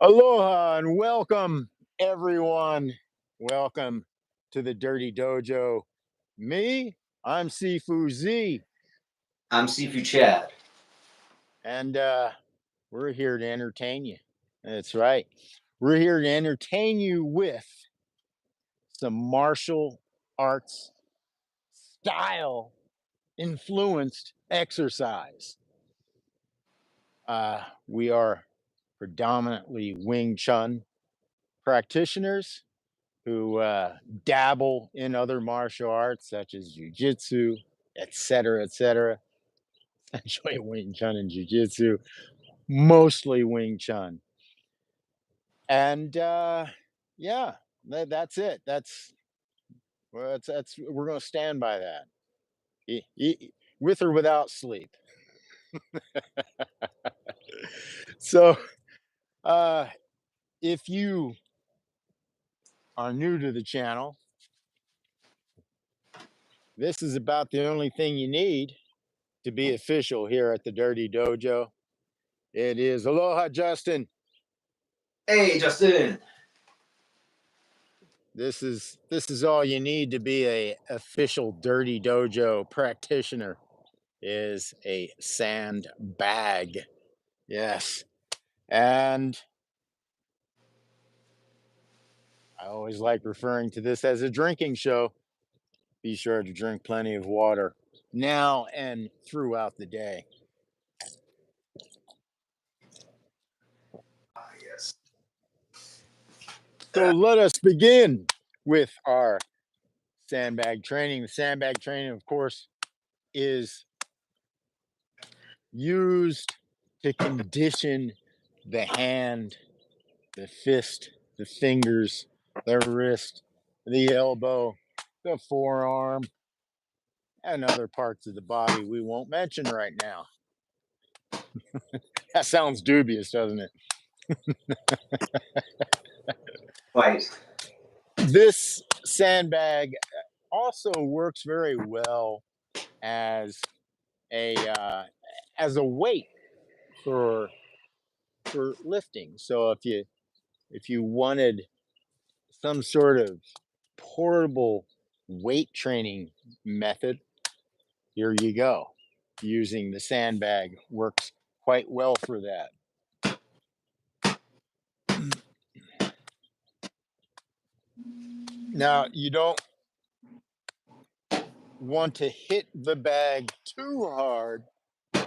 Aloha and welcome, everyone. Welcome to the Dirty Dojo. I'm Sifu Z, I'm Sifu Chad. and we're here to entertain you. That's right. We're here to entertain you with some martial arts style influenced exercise. We are predominantly Wing Chun practitioners who dabble in other martial arts such as jujitsu, etc., etc. Essentially, Wing Chun and jujitsu, mostly Wing Chun, and yeah, that's it. That's we're going to stand by that, with or without sleep. So, uh, if you are new to the channel, this is about the only thing you need to be official here at the Dirty Dojo. It is Aloha, Justin. Hey, Justin. This is all you need to be a official Dirty Dojo practitioner is a sandbag. Yes. And I always like referring to this as a drinking show. Be sure to drink plenty of water now and throughout the day. Yes. So let us begin with our sandbag training. The sandbag training, of course, is used to condition the hand, the fist, the fingers, the wrist, the elbow, the forearm, and other parts of the body we won't mention right now. That sounds dubious, doesn't it? Right. This sandbag also works very well as a weight for lifting. So if you wanted some sort of portable weight training method, here you go. Using the sandbag works quite well for that. Now, you don't want to hit the bag too hard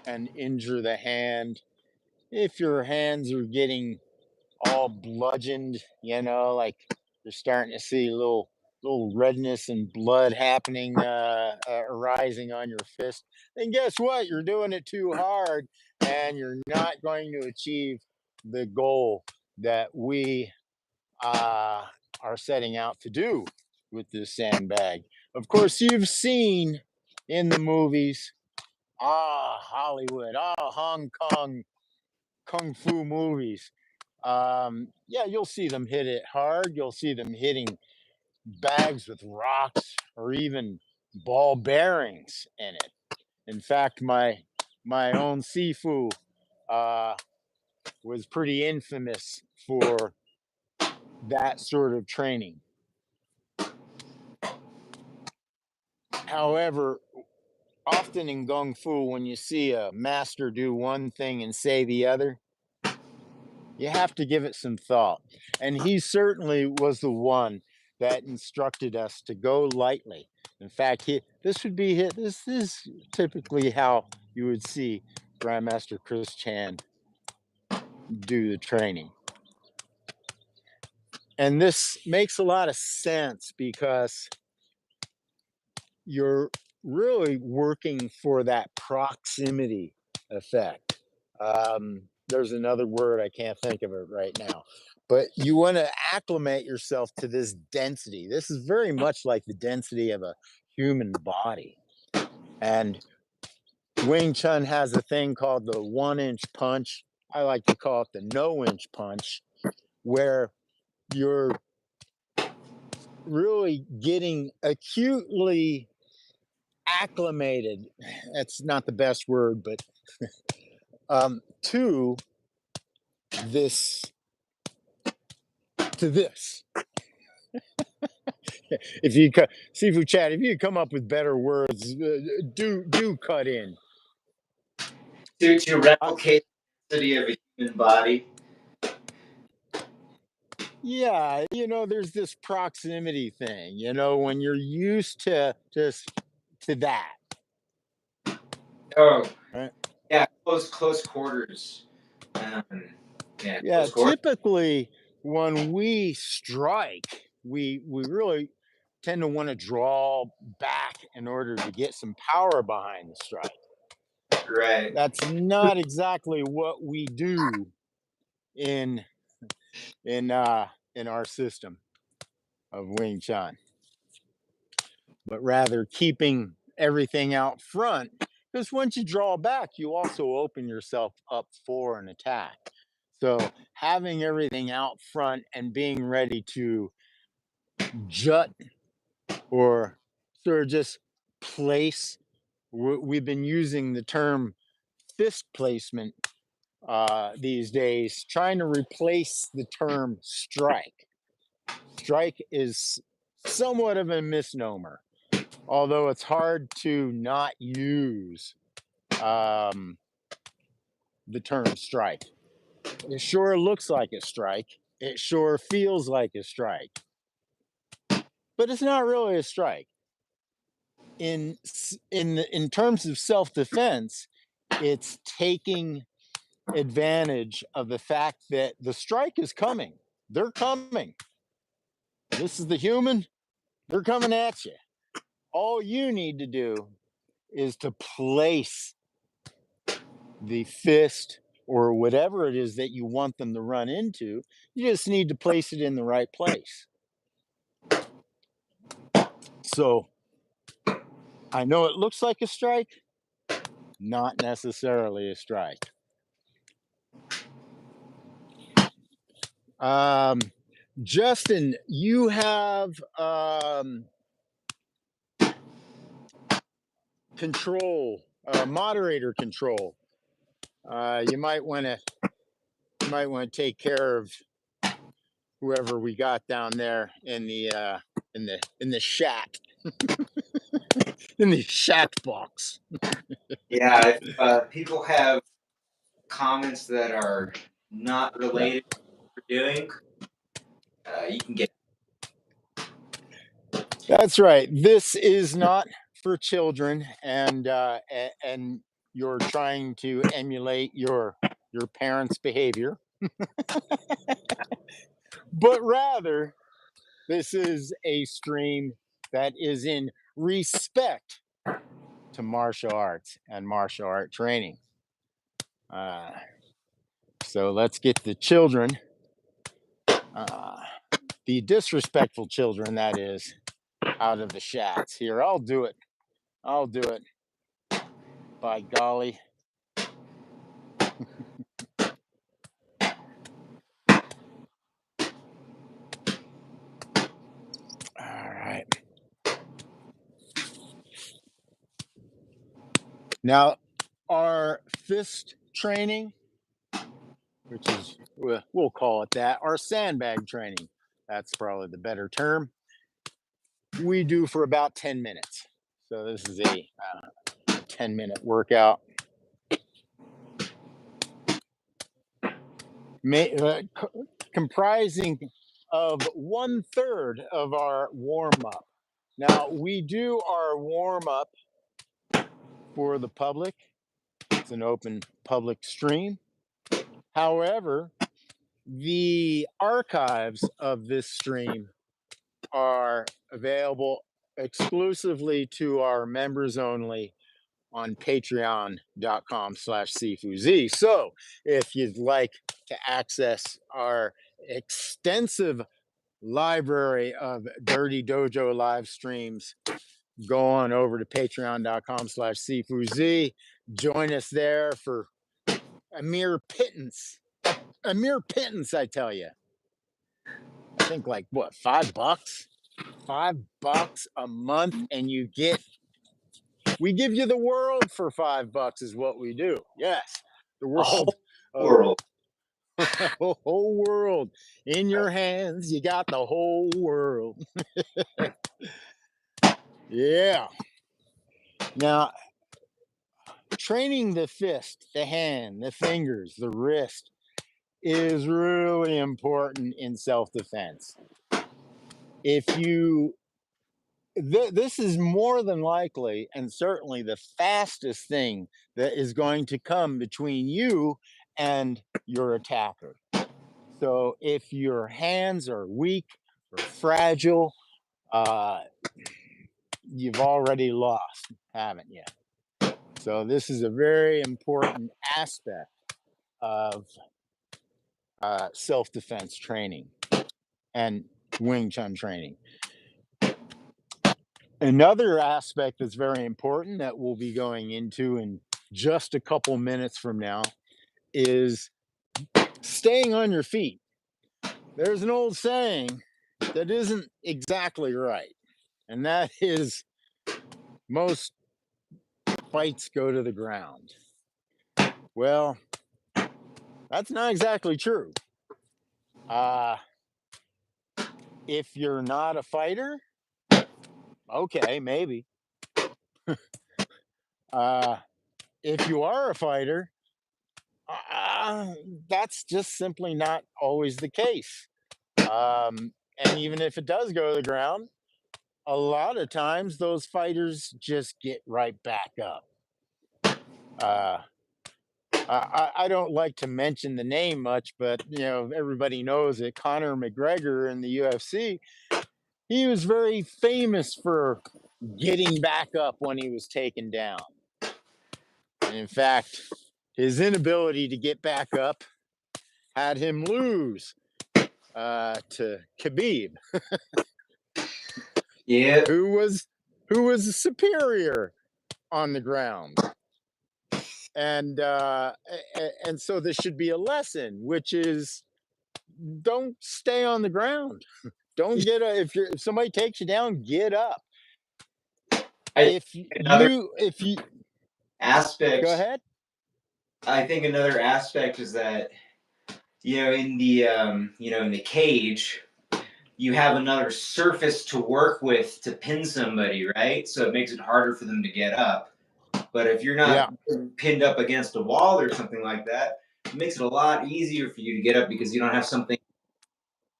and injure the hand. If your hands are getting all bludgeoned, like you're starting to see a little redness and blood happening, arising on your fist, then guess what? You're doing it too hard and you're not going to achieve the goal that we are setting out to do with this sandbag. Of course, you've seen in the movies, Hollywood, Hong Kong, kung fu movies. Yeah, you'll see them hit it hard. You'll see them hitting bags with rocks or even ball bearings in it. In fact, my own Sifu was pretty infamous for that sort of training. However, often in Kung Fu, when you see a master do one thing and say the other, you have to give it some thought. And he certainly was the one that instructed us to go lightly. In fact, this is typically how you would see Grandmaster Chris Chan do the training. And this makes a lot of sense because you're really working for that proximity effect. There's another word, I can't think of it right now, but you want to acclimate yourself to this density. This is very much like the density of a human body. And Wing Chun has a thing called the 1-inch punch. I like to call it the no-inch punch, where you're really getting acutely acclimated. That's not the best word, but to this to this. If you Sifu Chat, if you come up with better words, do cut in. To replicate the density of a human body. Yeah, there's this proximity thing. When you're used to that, Oh, right? yeah, close quarters. Yeah, Yeah, close quarters. typically when we strike, we really tend to want to draw back in order to get some power behind the strike. Right. That's not exactly what we do in in our system of Wing Chun, but rather keeping everything out front. Because once you draw back, you also open yourself up for an attack. So having everything out front and being ready to jut or sort of just place. We've been using the term fist placement these days, trying to replace the term strike. Strike is somewhat of a misnomer, although it's hard to not use the term strike. It sure looks like a strike. It sure feels like a strike, but it's not really a strike. In terms of self-defense, it's taking advantage of the fact that the strike is coming. They're coming. This is the human. They're coming at you. All you need to do is to place the fist or whatever it is that you want them to run into. You just need to place it in the right place. So I know it looks like a strike, not necessarily a strike. Justin, you have control, moderator control. You might want to take care of whoever we got down there in the chat in the chat box. Yeah, if people have comments that are not related to what we're doing, you can get. That's right. This is not for children, and you're trying to emulate your parents' behavior, but rather this is a stream that is in respect to martial arts and martial art training. So let's get the children, the disrespectful children, that is, out of the chats here. I'll do it. By golly. All right. Now, our fist training, which is, we'll call it that, our sandbag training, that's probably the better term, we do for about 10 minutes. So this is a 10-minute workout. Comprising of 1/3 of our warm-up. Now, we do our warm-up for the public. It's an open public stream. However, the archives of this stream are available exclusively to our members only on patreon.com/SifuZ. So if you'd like to access our extensive library of Dirty Dojo live streams, go on over to patreon.com/SifuZ. Join us there for a mere pittance. A mere pittance, I tell you. I think like what, $5? $5 a month, and we give you the world for $5 is what we do. Yes, the A whole world of world. The whole world in your hands. You got the whole world. Yeah. Now, training the fist, the hand, the fingers, the wrist is really important in self defense. If you, this is more than likely and certainly the fastest thing that is going to come between you and your attacker. So if your hands are weak or fragile, uh, you've already lost, haven't you? So this is a very important aspect of self-defense training and Wing Chun training. Another aspect that's very important that we'll be going into in just a couple minutes from now is staying on your feet. There's an old saying that isn't exactly right, and that is most fights go to the ground. Well, that's not exactly true. Uh, if you're not a fighter, okay, maybe. Uh, if you are a fighter, uh, that's just simply not always the case. And even if it does go to the ground, a lot of times those fighters just get right back up. Uh, I don't like to mention the name much, but you know everybody knows it. Conor McGregor in the UFC, he was very famous for getting back up when he was taken down. And in fact, his inability to get back up had him lose to Khabib, Yeah. who was superior on the ground. And so there should be a lesson, which is don't stay on the ground. Don't get a if somebody takes you down, get up. I If another you go aspect. ahead. I think another aspect is that in the cage, you have another surface to work with to pin somebody, right? So it makes it harder for them to get up. But if you're Yeah. not pinned up against a wall or something like that, it makes it a lot easier for you to get up because you don't have something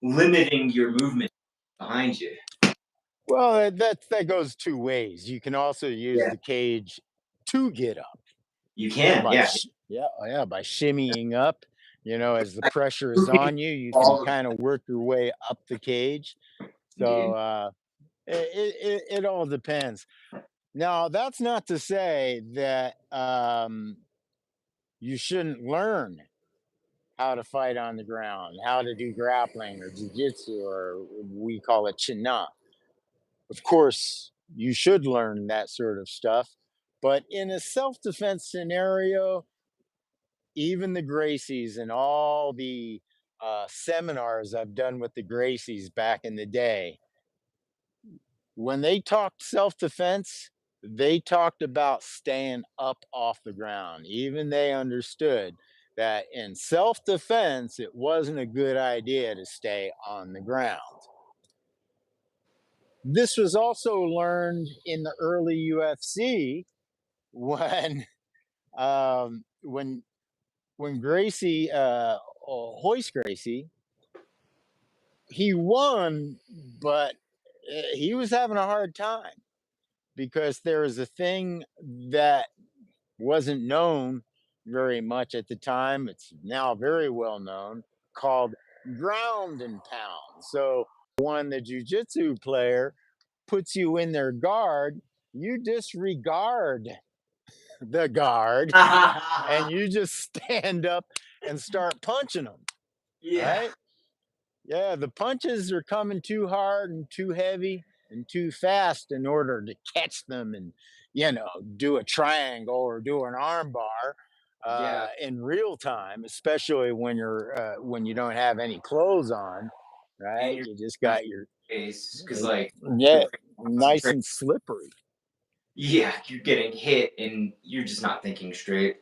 limiting your movement behind you. Well, that goes two ways. You can also use Yeah, the cage to get up you can. by Yeah, by shimmying up. You know, as the pressure is moving on you, you can all kind of work your way up the cage. So indeed. it all depends. Now, that's not to say that you shouldn't learn how to fight on the ground, how to do grappling or jujitsu, or we call it china. Of course, you should learn that sort of stuff. But in a self defense scenario, even the Gracies and all the seminars I've done with the Gracies back in the day, when they talked self defense, they talked about staying up off the ground. Even they understood that in self defense, it wasn't a good idea to stay on the ground. This was also learned in the early UFC when um, when when Gracie Hoist Gracie, he won, but he was having a hard time because there was a thing that wasn't known very much at the time. It's now very well known, called ground and pound. So when the jujitsu player puts you in their guard, you disregard the guard and you just stand up and start punching them, Yeah, right? Yeah, the punches are coming too hard and too heavy and too fast in order to catch them and, you know, do a triangle or do an arm bar yeah, in real time, especially when you don't have any clothes on, and right? you're You just on got your your face because like yeah, your brain nice concentrate. and slippery. Yeah, you're getting hit and you're just not thinking straight.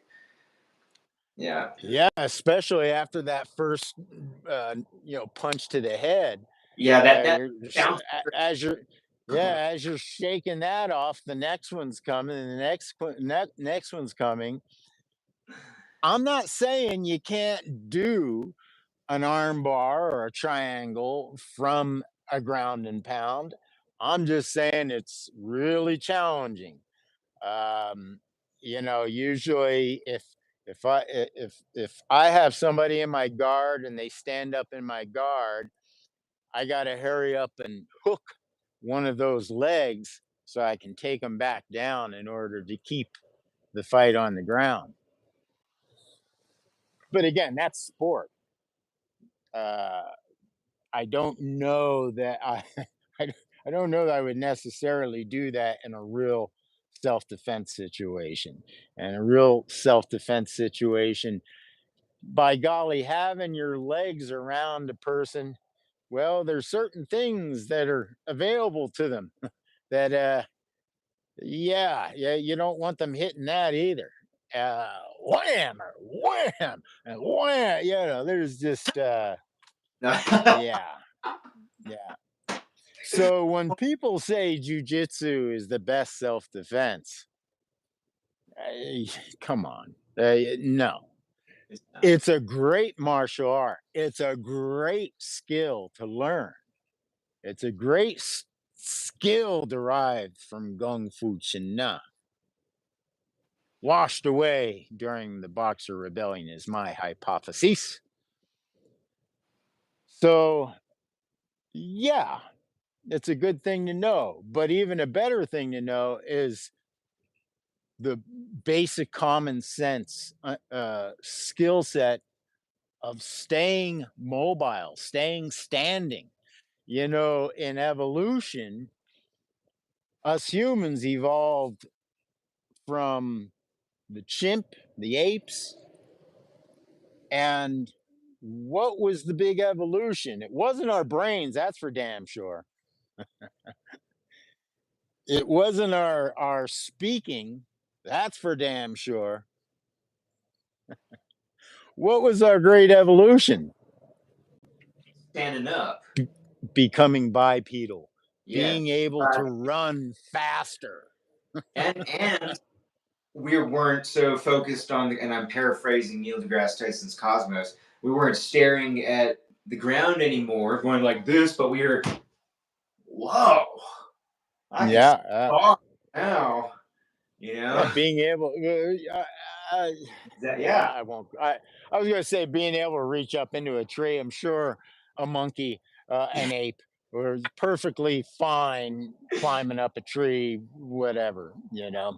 Yeah, especially after that first, punch to the head. Yeah, that You're just, bounce. as you're, yeah, as you're shaking that off, the next one's coming, and the next one's coming. I'm not saying you can't do an arm bar or a triangle from a ground and pound. I'm just saying it's really challenging. Um, Usually if I have somebody in my guard and they stand up in my guard, I got to hurry up and hook one of those legs so I can take them back down in order to keep the fight on the ground. But again, that's sport. Uh, I don't know that I, I don't know that I would necessarily do that in a real self-defense situation. And a real self-defense situation, by golly, having your legs around a person, well, there's certain things that are available to them that yeah, you don't want them hitting that either. Wham or wham and wham, there's just yeah, yeah. So when people say jujitsu is the best self-defense, eh, come on. No. It's not. It's a great martial art. It's a great skill to learn. It's a great skill derived from Kung Fu China. Washed away during the Boxer Rebellion is my hypothesis. So, yeah, it's a good thing to know. But even a better thing to know is the basic common sense skill set of staying mobile, staying standing. In evolution, us humans evolved from the chimp, the apes, and what was the big evolution? It wasn't our brains, that's for damn sure. It wasn't our speaking, that's for damn sure. What was our great evolution? Standing up. Becoming bipedal, Yes. being able to run faster. And we weren't so focused on the, and I'm paraphrasing Neil deGrasse Tyson's Cosmos. We weren't staring at the ground anymore, going like this, but we were, whoa, I can see Yeah, far now. You know, yeah, being able. yeah, I won't. I was going to say being able to reach up into a tree. I'm sure a monkey, an ape, were perfectly fine climbing up a tree, whatever. yeah.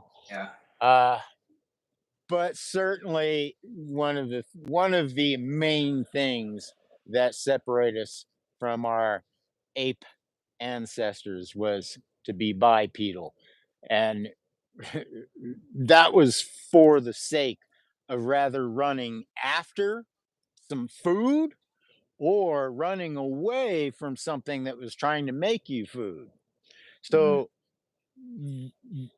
Uh, but certainly one of the main things that separate us from our ape ancestors was to be bipedal, and that was for the sake of rather running after some food or running away from something that was trying to make you food. Mm. So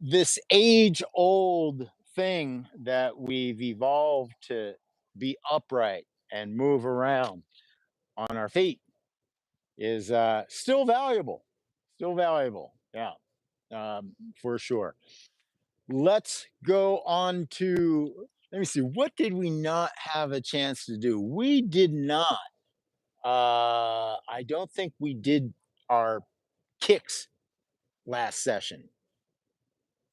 this age old thing that we've evolved to be upright and move around on our feet is still valuable. Still valuable. Yeah, for sure. Let's go on to, let me see, what did we not have a chance to do? We did not. I don't think we did our kicks last session.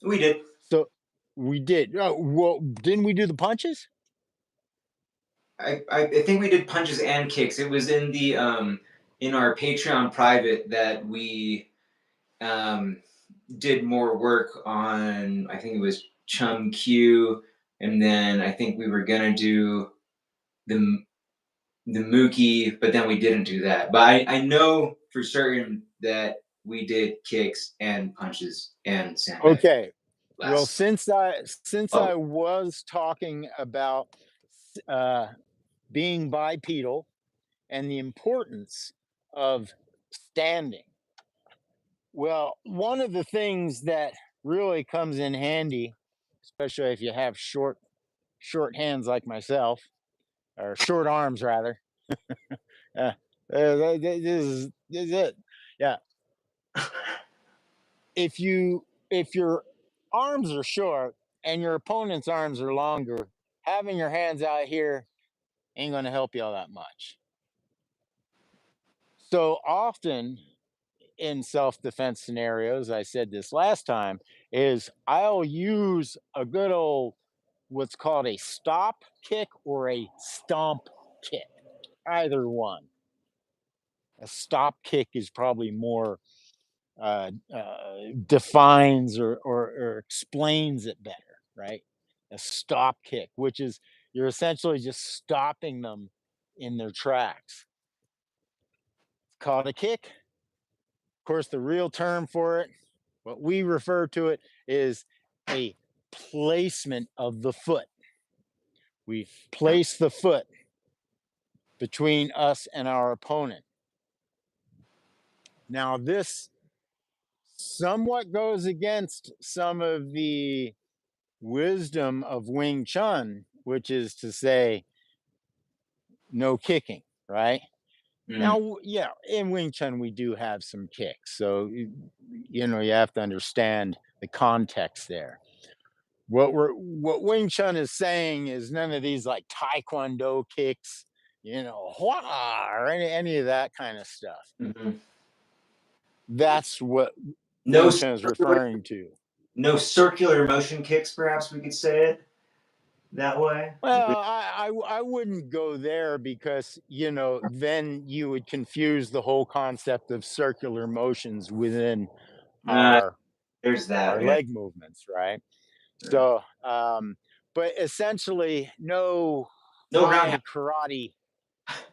We did. So we did. Oh, well, didn't we do the punches? I think we did punches and kicks. It was in our Patreon private that we um did more work on. I think it was Chum Q, and then I think we were gonna do the the Mookie, but then we didn't do that. But I know for certain that we did kicks and punches and sandbag Okay. Well, last. since I Oh, was talking about uh, being bipedal and the importance of standing, well, one of the things that really comes in handy, especially if you have short short hands like myself, or short arms rather. This is it. Yeah. If your arms are short and your opponent's arms are longer, having your hands out here ain't going to help you all that much. So often in self-defense scenarios, I said this last time, is I'll use a good old what's called a stop kick or a stomp kick. Either one. A stop kick is probably more defines or explains it better, right? A stop kick, which is you're essentially just stopping them in their tracks. It's called a kick. Of course, the real term for it, what we refer to it, is a placement of the foot. We place the foot between us and our opponent. Now, this somewhat goes against some of the wisdom of Wing Chun, which is to say, no kicking, right? Now, yeah, in Wing Chun, we do have some kicks. So, you have to understand the context there. What Wing Chun is saying is none of these like Taekwondo kicks, or any of that kind of stuff. Mm-hmm. That's what No Wing Chun is referring to. No circular motion kicks, perhaps we could say it that way. Well, I wouldn't go there because then you would confuse the whole concept of circular motions within Uh, our there's that. Yeah. leg movements, right? So, but essentially, no No round.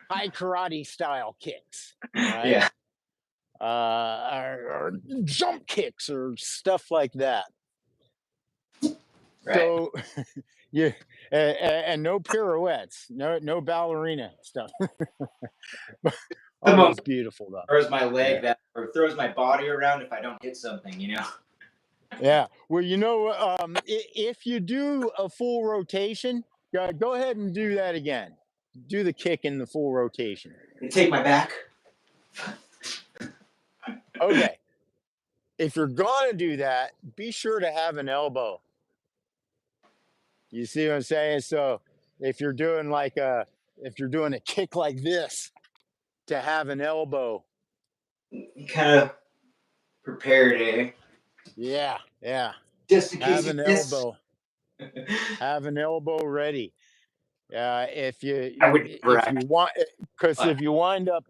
high karate style kicks, right? Yeah. Or jump kicks or stuff like that. Right. So, yeah, and no pirouettes, no ballerina stuff. Always beautiful though. Throws my leg Yeah. or throws my body around if I don't hit something, Yeah. Well, if you do a full rotation, go ahead and do that again. Do the kick in the full rotation. And take my back. Okay. If you're going to do that, be sure to have an elbow. You see what I'm saying? So if you're doing a kick like this, to have an elbow. You kind of prepared, eh? Yeah. Just in case Have you an miss. elbow. Have an elbow ready. If you want, because if you wind up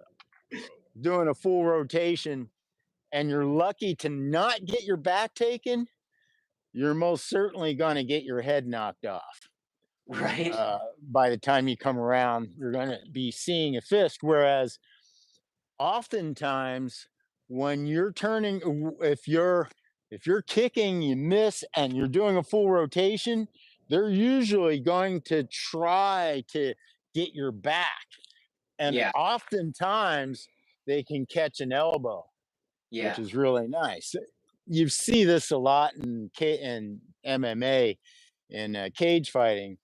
doing a full rotation and you're lucky to not get your back taken, you're most certainly going to get your head knocked off. Right. By the time you come around, you're going to be seeing a fist. Whereas oftentimes when you're turning, if you're kicking, you miss, and you're doing a full rotation, they're usually going to try to get your back. And oftentimes they can catch an elbow, which is really nice. You see this a lot in MMA, in cage fighting,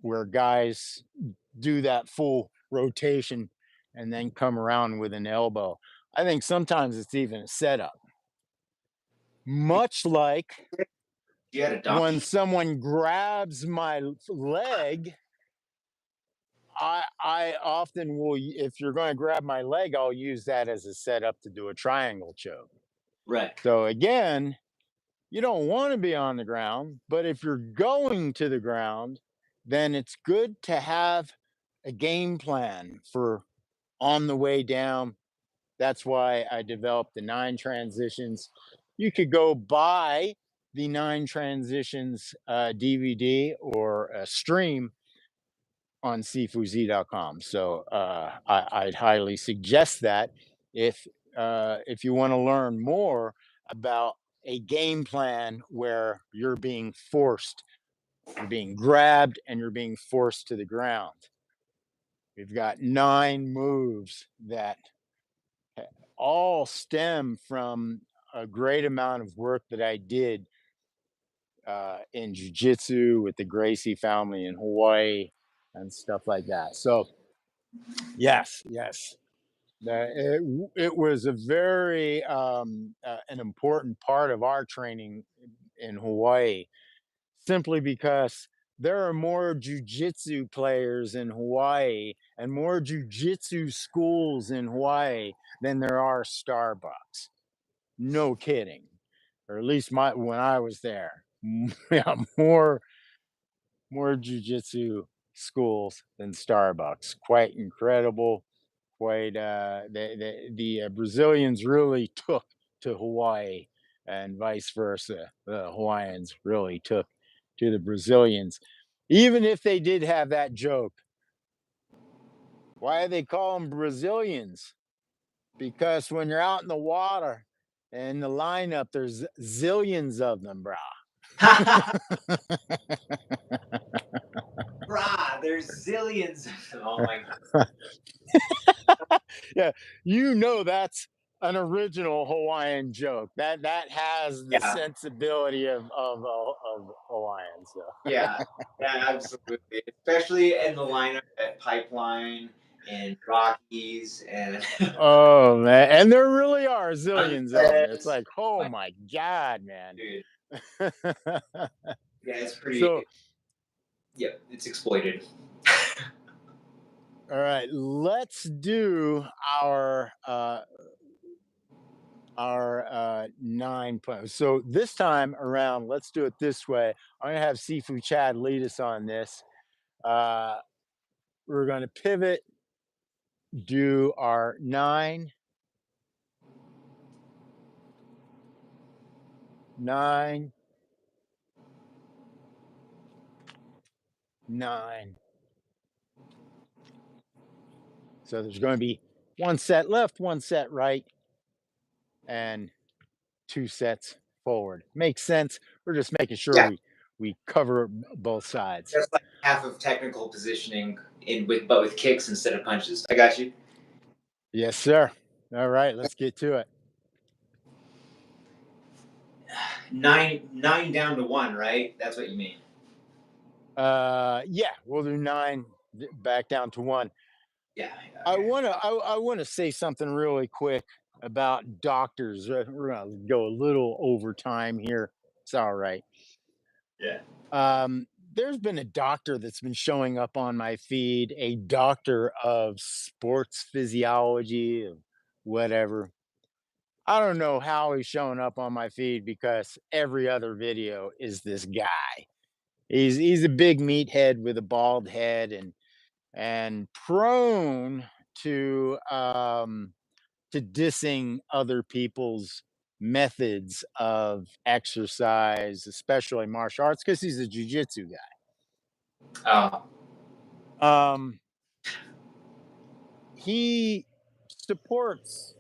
where guys do that full rotation and then come around with an elbow. I think sometimes it's even a setup. Much like when someone grabs my leg, I often will, if you're going to grab my leg, I'll use that as a setup to do a triangle choke. Right. So again, you don't want to be on the ground, but if you're going to the ground, then it's good to have a game plan for on the way down. That's why I developed the 9 transitions. You could go buy the 9 transitions DVD or stream on sifuz.com. So I'd highly suggest that if you want to learn more about a game plan where you're being grabbed and you're being forced to the ground. We've got 9 moves that all stem from a great amount of work that I did in jujitsu with the Gracie family in Hawaii and stuff like that. So yes, yes, it was a very an important part of our training in Hawaii, simply because there are more jujitsu players in Hawaii and more jujitsu schools in Hawaii than there are Starbucks. No kidding. Or at least my when I was there. Yeah, more jujitsu schools than Starbucks. Quite incredible. Quite the Brazilians really took to Hawaii, and vice versa. The Hawaiians really took to the Brazilians, even if they did have that joke. Why do they call them Brazilians? Because when you're out in the water and the lineup, there's zillions of them, bro. Brah, there's zillions. Oh my. Yeah, you know that's an original Hawaiian joke. That has the Yeah, sensibility of Hawaiian. So yeah, yeah, absolutely. Especially in the lineup at Pipeline and Rockies and oh man, and there really are zillions of them. It's Sunsets. like, oh Like, my god, man. dude, yeah, it's So pretty. Yep, it's exploited. all right, let's do our 9 points. So this time around, let's do it this way. I'm gonna have Sifu Chad lead us on this. Uh, we're gonna pivot, do our 9, 9, 9. So there's going to be one set left, one set right, and two sets forward. Makes sense. We're just making sure Yeah, we cover both sides. that's like half of technical positioning in with but with kicks instead of punches. I got you. Yes, sir. All right, let's get to it. Nine down to one, right? That's what you mean. Yeah, we'll do 9 back down to 1. Yeah. I Okay. want to I want to say something really quick about doctors. We're going to go a little over time here. It's all right. Yeah. There's been a doctor that's been showing up on my feed, a doctor of sports physiology, of whatever. I don't know how he's showing up on my feed because every other video is this guy. He's a big meathead with a bald head and prone to dissing other people's methods of exercise, especially martial arts, because he's a jujitsu Oh. guy. He supports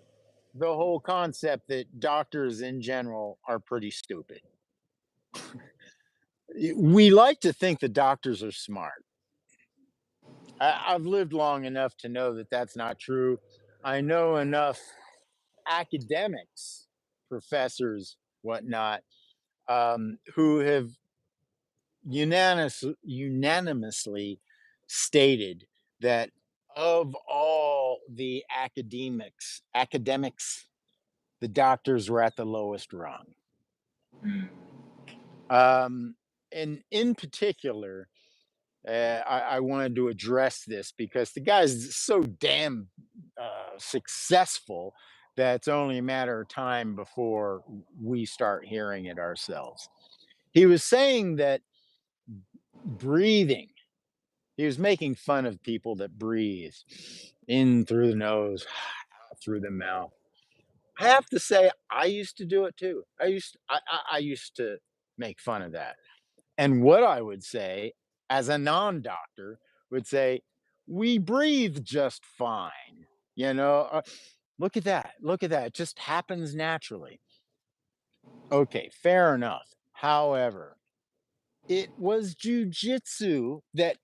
the whole concept that doctors in general are pretty stupid. We like to think the doctors are smart. I've lived long enough to know that that's not true. I know enough academics, professors, whatnot, who have unanimously stated that of all the academics, the doctors were at the lowest rung. Hmm. And in particular, I wanted to address this because the guy's so damn successful that it's only a matter of time before we start hearing it ourselves. He was saying that breathing, he was making fun of people that breathe in through the nose, out through the mouth. I have to say, I used to do it too. I used to make fun of that. And what I would say, as a non-doctor, would say, we breathe just fine. You know, look at that. Look at that. It just happens naturally. Okay, fair enough. However, it was jujitsu that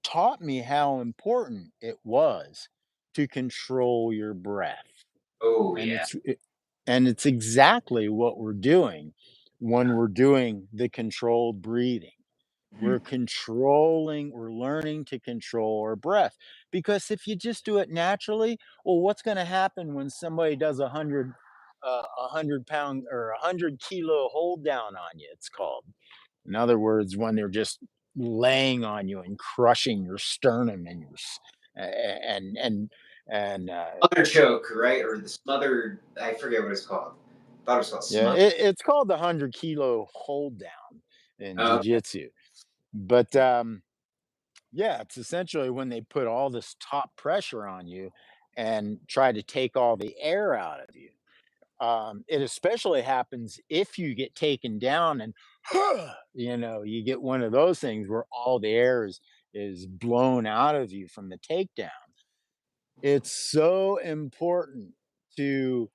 taught me how important it was to control your breath. Oh And yeah. it's exactly what we're doing when we're doing the controlled breathing. We're learning to control our breath. Because if you just do it naturally, well, what's going to happen when somebody does 100 pound or 100 kilo hold down on you? It's called. In other words, when they're just laying on you and crushing your sternum and and Mother choke, right? Or the smothered, I forget what it's called. I thought it was called yeah, smother. it's called the 100 kilo hold down in Okay. jujitsu. But yeah, it's essentially when they put all this top pressure on you and try to take all the air out of you. It especially happens if you get taken down and you get one of those things where all the air is blown out of you from the takedown. It's so important to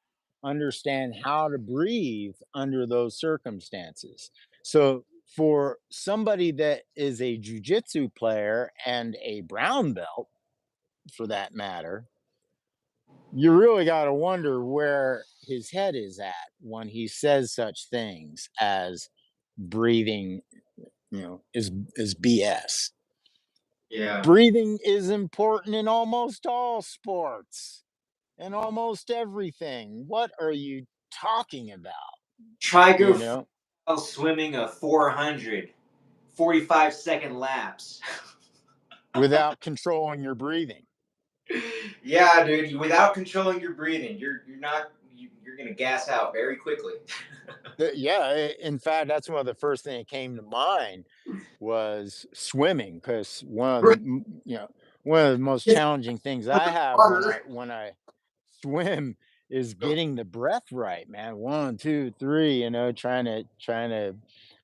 understand how to breathe under those circumstances. So, for somebody that is a jujitsu player and a brown belt, for that matter, you really got to wonder where his head is at when he says such things as breathing, is BS. Yeah. Breathing is important in almost all sports and almost everything. What are you talking about? Try go You know, swimming a 400, 45-second laps. without controlling your breathing. Yeah, dude. Without controlling your breathing, you're not you're gonna gas out very quickly. Yeah, in fact, that's one of the first thing that came to mind was swimming because one of the most Just challenging things I have water. when I swim is getting the breath right, man. One, two, three,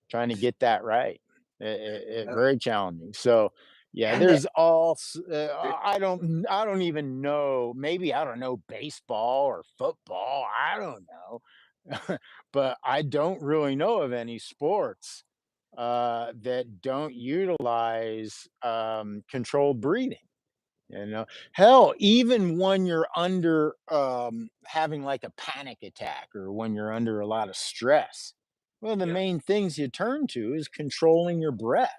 trying to get that right. Very challenging. So, yeah, And there's all. I don't even know. Maybe I don't know baseball or football. I don't know, but I don't really know of any sports that don't utilize controlled breathing. Hell, even when you're under having like a panic attack or when you're under a lot of stress, one of the yeah, main things you turn to is controlling your breath.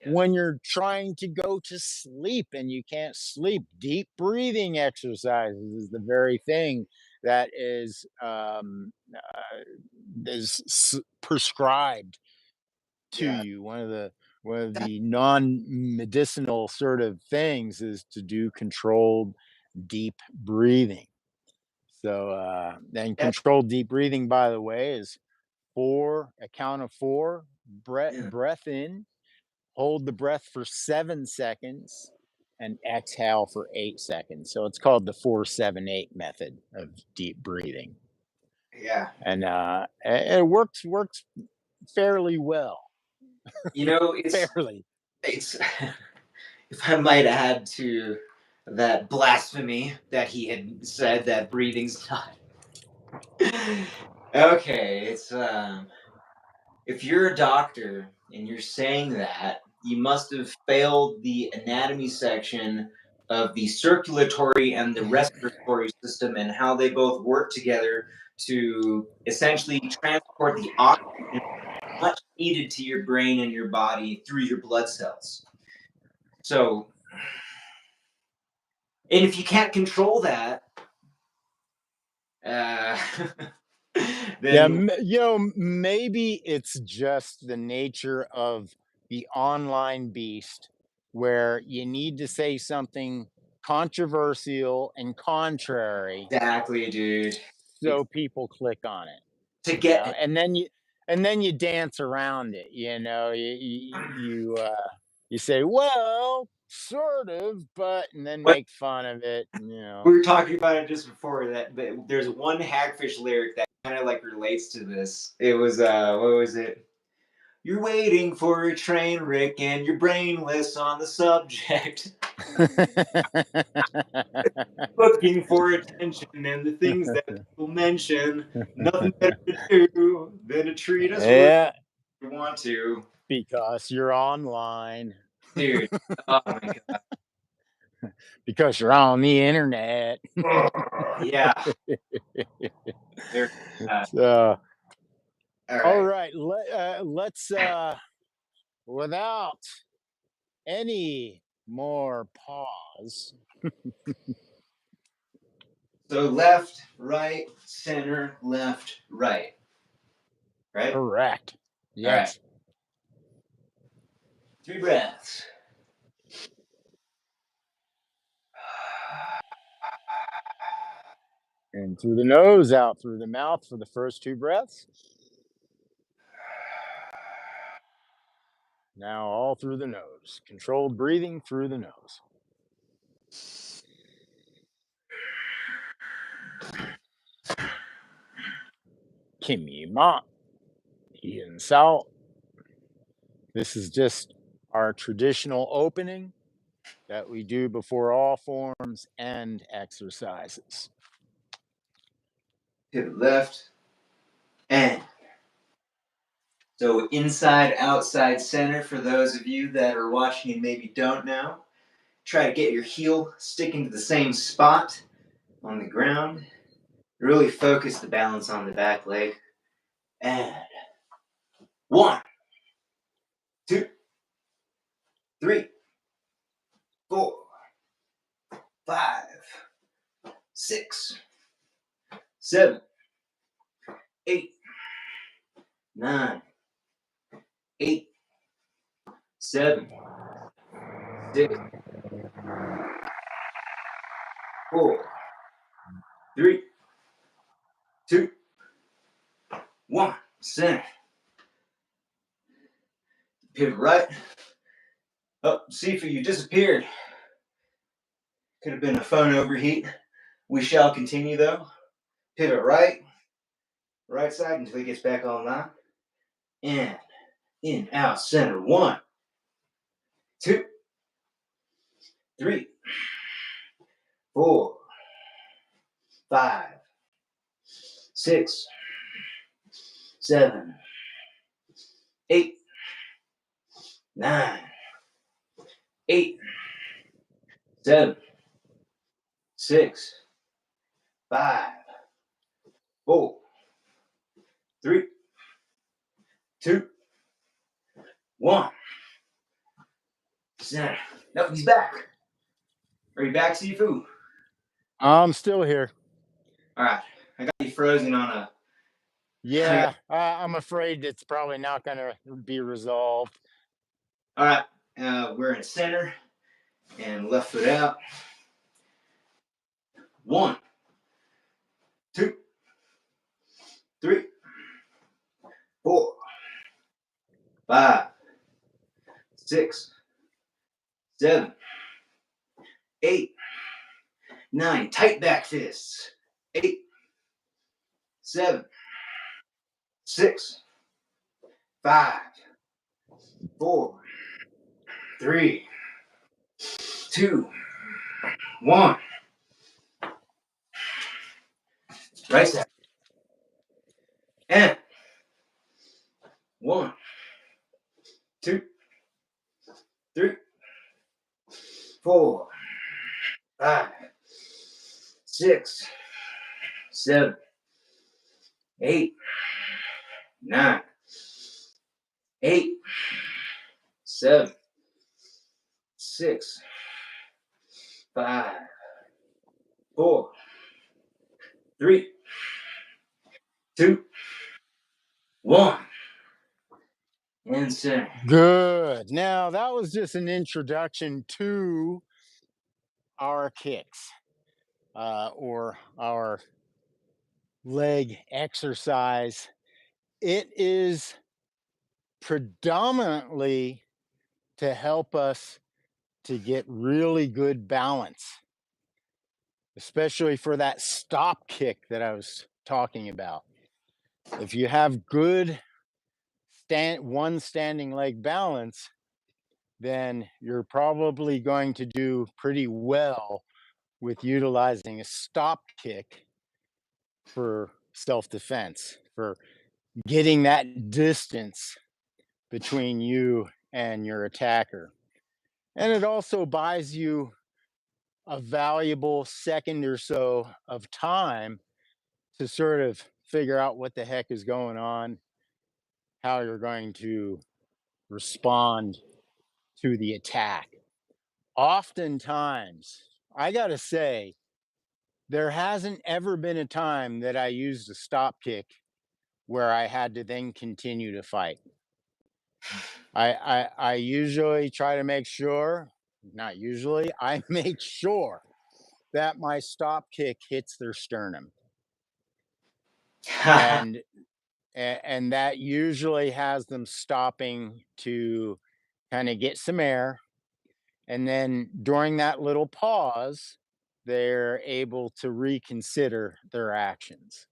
yeah, When you're trying to go to sleep and you can't sleep, deep breathing exercises is the very thing that prescribed to yeah, you. One of the non-medicinal sort of things is to do controlled deep breathing. So and yeah, controlled deep breathing, by the way, is a count of four, yeah, breath in, hold the breath for 7 seconds, and exhale for 8 seconds. So it's called the 4-7-8 method of deep breathing. yeah. And it works fairly well. You know, Fairly. it's if I might add to that blasphemy that he had said that breathing's not. Okay, it's if you're a doctor and you're saying that, you must have failed the anatomy section of the circulatory and the respiratory system and how they both work together to essentially transport the oxygen much needed to your brain and your body through your blood cells. So, and if you can't control that, uh, Yeah, then maybe it's just the nature of the online beast where you need to say something controversial and contrary exactly, dude. so people click on it, To you know, get and then you dance around it, you say, well, sort of, but and then what make fun of it. we were talking about it just before that there's one Hagfish lyric that kind of like relates to this. It was what was it? You're waiting for a train, Rick, and you're brainless on the subject. Looking for attention and the things that people mention. Nothing better to do than to treat us right Yeah, if you want to. because you're online, Dude, oh my god. because you're on the internet. Oh, yeah. There, So All right. right. Let's without any more pause. So left, right, center, left, right. Right? Correct. All right. Yes. 3 breaths. In through the nose, out through the mouth for the first 2 breaths. Now all through the nose. Controlled breathing through the nose. Kim Ma. Ian Sao. This is just our traditional opening that we do before all forms and exercises. Pivot left. And so inside, outside, center for those of you that are watching and maybe don't know. Try to get your heel sticking to the same spot on the ground. Really focus the balance on the back leg. And 1, 2, 3, 4, 5, 6, 7, 8, 9, 8, 7, 6, 4, 3, 2, 1. Center. Pivot right. Oh, Sifu, you disappeared. Could have been a phone overheat. We shall continue though. Pivot right. Right side until he gets back online. And in, out, center. 1, 2, 3, 4, 5, 6, 7, 8, 9, 8, 7, 6, 5, 4, 3, 2, 1. Center. Nope, he's back. Are you back, Sifu? I'm still here. All right. I got you frozen on a. Yeah, I'm afraid it's probably not going to be resolved. All right. We're in center and left foot out. 1, 2, 3, 4, 5, 6, 7, 8, 9. Tight back fists. 8, 7, 6, 5, 4, 3, 2, 1. Right side. And 1, 2, 3, 4, 5, 6, 7, 8, 9, 8, 7, 6, 5, 4, 3, 2, 1. And center. Good. Now, that was just an introduction to our kicks or our leg exercise. It is predominantly to help us to get really good balance, especially for that stop kick that I was talking about. If you have good standing leg balance, then you're probably going to do pretty well with utilizing a stop kick for self-defense, for getting that distance between you and your attacker. And it also buys you a valuable second or so of time to sort of figure out what the heck is going on how you're going to respond to the attack. Oftentimes, I got to say, there hasn't ever been a time that I used a stop kick where I had to then continue to fight. I usually try to make sure, not usually, I make sure that my stop kick hits their sternum. And and that usually has them stopping to kind of get some air, and then during that little pause they're able to reconsider their actions.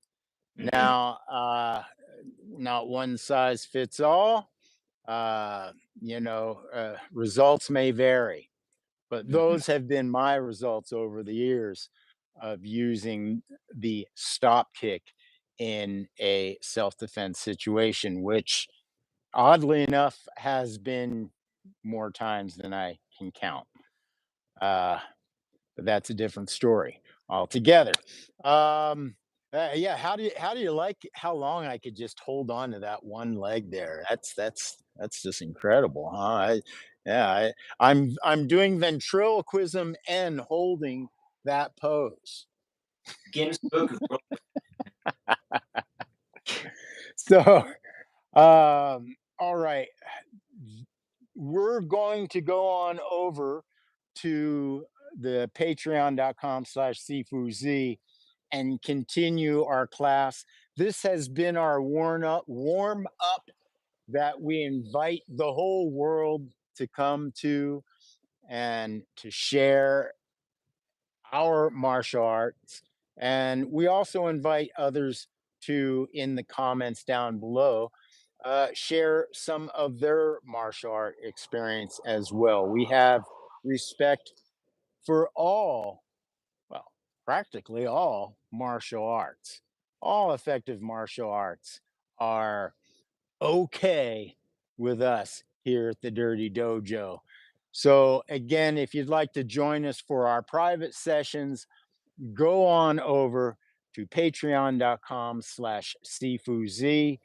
Mhm. Now not one size fits all. uh Results may vary, but Mhm. those have been my results over the years of using the stop kick in a self-defense situation, which oddly enough has been more times than I can count. Uh, but that's a different story altogether. Um, yeah, how do you like how long I could just hold on to that one leg there? That's just incredible, huh? I'm doing ventriloquism and holding that pose. Guinness Book of World. So, all right, we're going to go on over to the patreon.com/cfuz and continue our class. This has been our warm up that we invite the whole world to come to and to share our martial arts. And we also invite others to, in the comments down below, share some of their martial art experience as well. We have respect for all, well, practically all martial arts. All effective martial arts are okay with us here at the Dirty Dojo. So, again, if you'd like to join us for our private sessions, go on over to patreon.com/cfuz,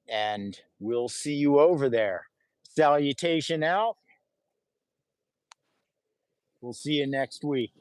and we'll see you over there. Salutation out. We'll see you next week.